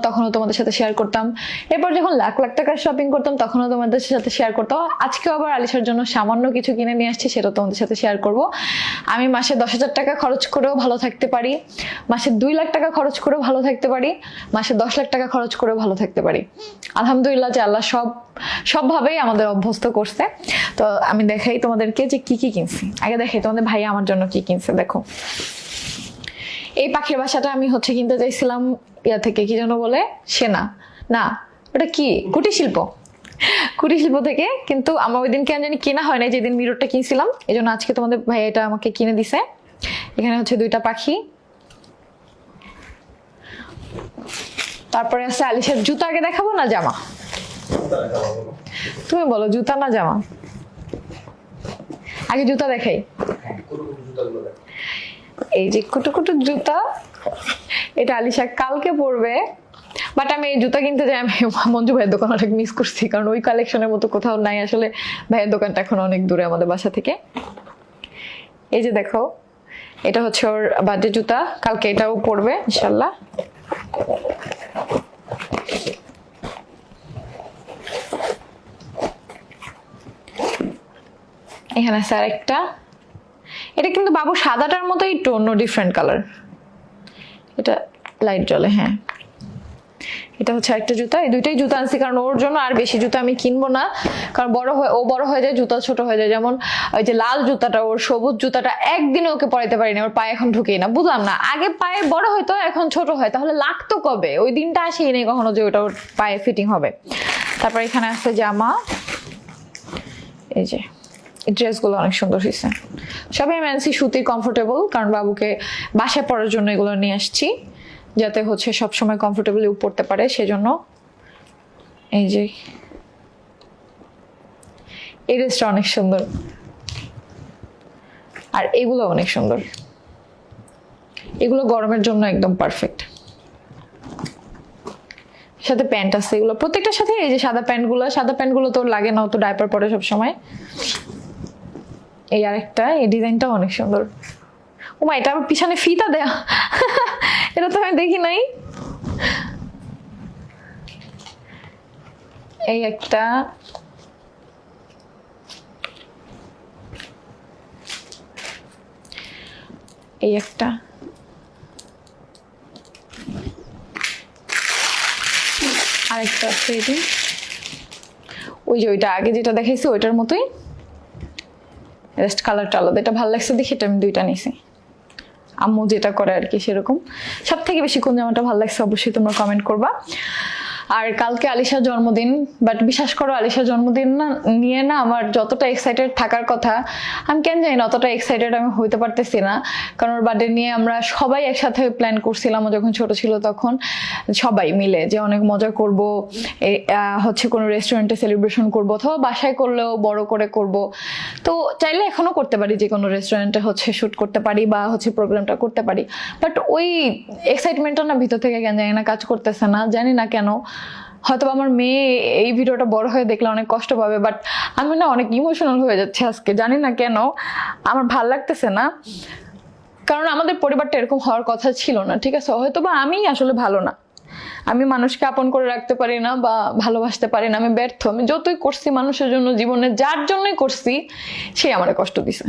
তখনও তোমাদের সাথে শেয়ার করতাম। এরপর যখন লাখ লাখ টাকার শপিং করতাম তখনও তোমাদের সাথে শেয়ার করতাম। আজকেও আবার আলিশার জন্য সামান্য কিছু কিনে নিয়ে আসছি, সেটা তোমাদের সাথে শেয়ার করব। আমি মাসে 10,000 টাকা খরচ করেও ভালো থাকতে পারি, মাসে 2 লাখ টাকা খরচ করেও ভালো থাকতে পারি, মাসে 10 লাখ টাকা খরচ করেও ভালো থাকতে পারি। আলহামদুলিল্লাহ যে আল্লাহ সবভাবেই আমাদের অভ্যস্ত করছে। তো আমি দেখাই তোমাদেরকে যে কি কি কিনছি। আগে দেখাই তোমাদের ভাই আমার জন্য কি কিনছে। দেখো, এই পাখির বাসাটা আমি কিনতে চাইছিলাম ইয়া থেকে, কি যেন বলে, সেনা না, ওটা কি, কুটির শিল্প থেকে। কিন্তু আমার ওই দিন কেন জানি কেনা হয় না, যেদিন মিররটা কিনছিলাম। এই জন্য আজকে তোমাদের ভাই এটা আমাকে কিনে দিছে। এখানে 2টা পাখি। তারপরে আছে আলিশার জুতা। আগে দেখাবো না জামা? তুমি বলো জুতা না জামা? আগে জুতা দেখাই। এই যে কুটুকুটু জুতা, এটা আলিশা কালকে পরবে। বাট আমি এই জুতা কিনতে যাই, আমি মঞ্জু ভাইয়ের দোকান অনেক মিস করছি, কারণ ওই কালেকশনের মতো কোথাও নাই আসলে। ভাইয়ের দোকানটা এখন অনেক দূরে আমাদের বাসা থেকে। এই যে দেখো, এটা ওর বার্থডে জুতা, কালকে এটাও পরবে ইনশাল্লাহ। এখানে আছে আরেকটা। এটা কিন্তু বাবু সাদাটার মতোই একটু অন্য ডিফারেন্ট কালার, এটা লাইট জ্বলে। হ্যাঁ, এটা একটা জুতা। এই 2টাই জুতা আনছি কারণ ওর জন্য আর বেশি জুতা আমি কিনবো না, কারণ বড় হয়ে যায়, জুতা ছোট হয়ে যায়। যেমন ওই যে লাল জুতাটা, ওর সবুজ জুতাটা একদিনে ওকে পরাইতে পারি না, ওর পায়ে এখন ঢুকেই না। বুঝলাম না, আগে পায়ে বড় হয়তো এখন ছোট হয়, তাহলে লাগতো কবে? ওই দিনটা আসেই নেই কখনো যে ওটা ওর পায়ে ফিটিং হবে। তারপর এখানে আছে জামা। এই যে এই ড্রেসগুলো অনেক সুন্দর হয়েছে, সবাই ম্যানসি সুতির, কমফোর্টেবল। কারণ বাবুকে বাসায় পরার জন্য এগুলো নিয়ে আসছি, যাতে সবসময় কমফোর্টেবলি পরতে পারে, সেজন্য। এই যে এই ড্রেসটা অনেক সুন্দর, আর এগুলো অনেক সুন্দর। এগুলো গরমের জন্য একদম পারফেক্ট। সাথে প্যান্ট আছে, এগুলো প্রত্যেকটার সাথে। এই যে সাদা প্যান্টগুলো তো লাগে না, তো ডাইপার পরে সবসময়। এই আরেকটা, এই ডিজাইনটাও অনেক সুন্দর। ওমা, এটা আবার পিছনে ফিতা দেয়া, এটা তো আমি দেখি নাই। এই একটা, এই একটা, আরেকটা আছে। এই যে ওই যে ওইটা আগে যেটা দেখাইছি ওইটার মতোই, জাস্ট কালারটা আলাদা। এটা ভালো লাগছে দেখে এটা আমি 2টা নিয়েছি। আম্মু যেটা করে আর কি সেরকম। সব থেকে বেশি কোন জামাটা ভালো লাগছে অবশ্যই তোমরা কমেন্ট করবা। আর কালকে আলিশার জন্মদিন, বাট বিশ্বাস করো আলিশার জন্মদিন নিয়ে না আমার যতটা এক্সাইটেড থাকার কথা, আমি কেন জানি না অতটা এক্সাইটেড আমি হইতে পারতেছি না। কারণ ওর বার্থডে নিয়ে আমরা সবাই একসাথে প্ল্যান করছিলাম, যখন ছোট ছিল তখন সবাই মিলে যে অনেক মজা করব, কোনো রেস্টুরেন্টে সেলিব্রেশন করব, অথবা বাসায় করলেও বড় করে করব। তো চাইলে এখনো করতে পারি, যে কোনো রেস্টুরেন্টে শুট করতে পারি বা প্রোগ্রামটা করতে পারি। বাট ওই এক্সাইটমেন্টটা না ভিতর থেকে কেন জানি না কাজ করতেছে না, জানি না কেন। হয়তো আমার মেয়ে এই ভিডিওটা বড় হয়ে দেখলে অনেক কষ্ট পাবে, বাট আমি না অনেক ইমোশনাল হয়ে যাচ্ছে আজকে, জানি না কেন, আমার ভাল লাগতেছে না। কারণ আমাদের পরিবারটা এরকম হওয়ার কথা ছিল না, ঠিক আছে? হয়তো বা আমি আসলে ভালো না, আমি মানুষকে আপন করে রাখতে পারি না বা ভালোবাসতে পারি না, আমি ব্যর্থ। আমি যতই করছি মানুষের জন্য জীবনে, যার জন্যই করছি, সে আমারে কষ্ট দিছে।